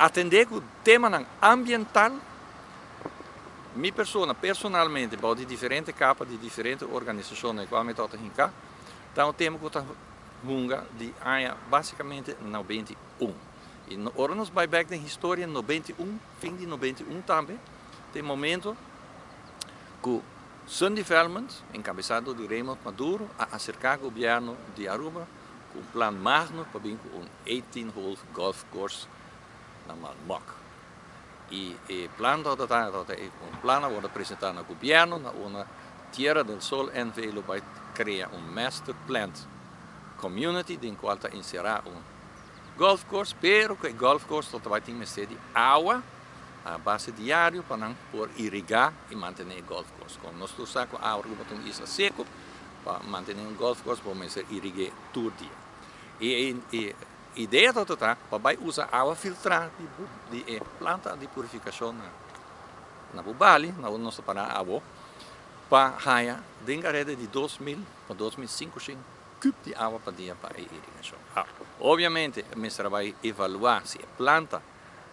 atender o tema ambiental, minha pessoa personalmente, de diferentes capas, de diferentes organizações, qual me toca cá, então o tema que está de aia basicamente 91. E ora nos vai back na história 91, fim de 91 também, tem momento que Sun Development, encabeçado de Raymond Maduro, a acercar o governo de Aruba com um plano magno para vir com 18-hole golf course na Malmoc. E o plano foi apresentado ao governo, na uma Tierra del Sol NV vai criar master plant community, em qual está inserir golf course, pero que golf course vai ter de água a base diário para irrigar e manter o golf course. Como nós usamos a água para uma isla seco, para manter golf course, vamos irrigar todo o dia. E a ideia é para usar água filtrada de planta de purificação na Bubali, na nossa água, para ganhar de 2.000 para 2.500 cubos de água por dia para a irrigação. Obviamente, a gente vai avaliar se a planta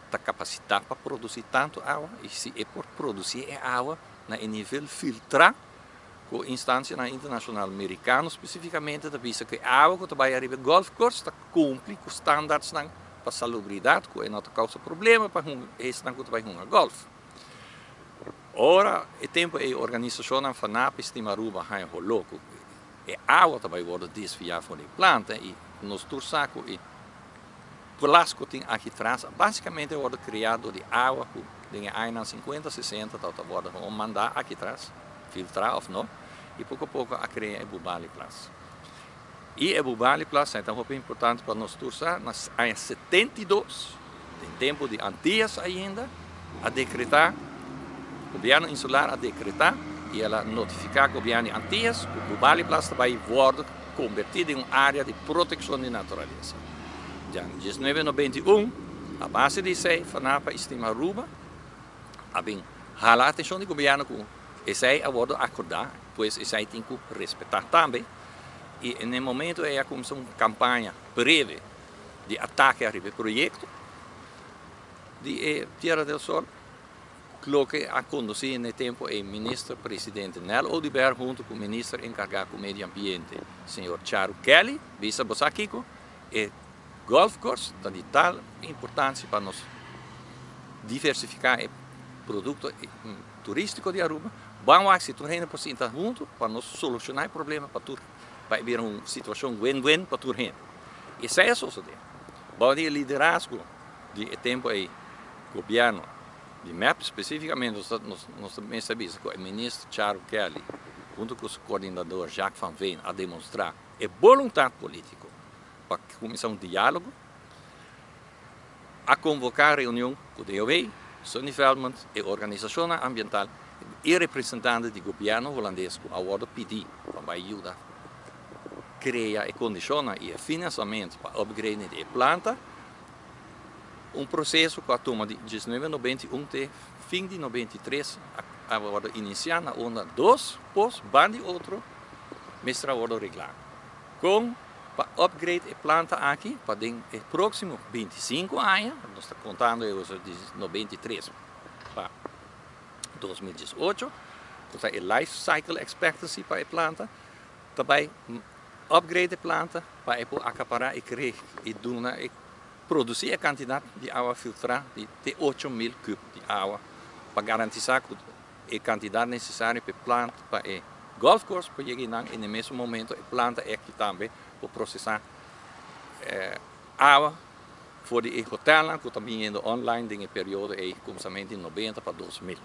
está capacitada para produzir tanto água e se é por produzir água na nível filtrado, com a instância internacional americana especificamente, da vista que a água que vai arribar golf course está cumpre com os estándares para salubridade, que não causa problema para esse que vai jogar golf. Ora, o tempo a organização FANAP estima Aruba rolou que a água vai ser desviada da planta e nos tursaco e plástico tem aqui atrás, basicamente é criado de água que tem aí 50, 60, vamos mandar aqui atrás, filtrar ou não, e pouco a pouco a criar a Bubali Plus. E a Bubali Plus é tão importante para nós turçar, nós há 72, tem tempo de Antillas ainda, a decretar, o governo insular a decretar, e ela notificar o governo de Antillas, que o Bubali Plus vai ser convertido em uma área de proteção de natureza. Já em 1991, a base de sei, FANAP estima Aruba, a bem jalar a atenção do governo com esse a bordo acordar, pois esse tem que respeitar também. E no momento é começou uma campanha breve de ataque ao projeto de Tierra del Sol, que a conduzir no tempo o ministro-presidente Nel Oliver junto com o ministro encarregado do meio ambiente, senhor Charo Kelly, vice-bosakiko, e golf course está de tal importância para nós diversificar o produto turístico de Aruba. Vamos se tudo ainda por estar junto para nós solucionar o problema para haver uma situação win-win para tudo. Isso é isso. Vamos ter liderazgo de tempo aí, governo de MEP, especificamente nós também sabemos que o ministro Charo Kelly, junto com o coordenador Jacques Van Veen, a demonstrar a vontade política para começar um diálogo, a convocar reunião com o DOE, Sun Development e organização ambiental e representantes do governo holandês que a pedir para ajudar a criar e condicionar e financiamento para upgrade de planta, um processo que a toma de 1991 até fim de 93 a iniciar na onda 2, depois bande outro, mestra a reglar. Com para upgrade a planta aqui, para o próximo 25 anos, nós estamos contando de 93 para 2018, então a life cycle expectancy para a planta, também upgrade a planta para acaparar e criar e produzir a quantidade de água filtrada de 8.000 cubos de água, para garantir que a quantidade necessária para a planta, para o golf course, para chegar e no mesmo momento a planta é aqui também para processar água for de hotel, que também indo online em período de começamento de 90 para 2000.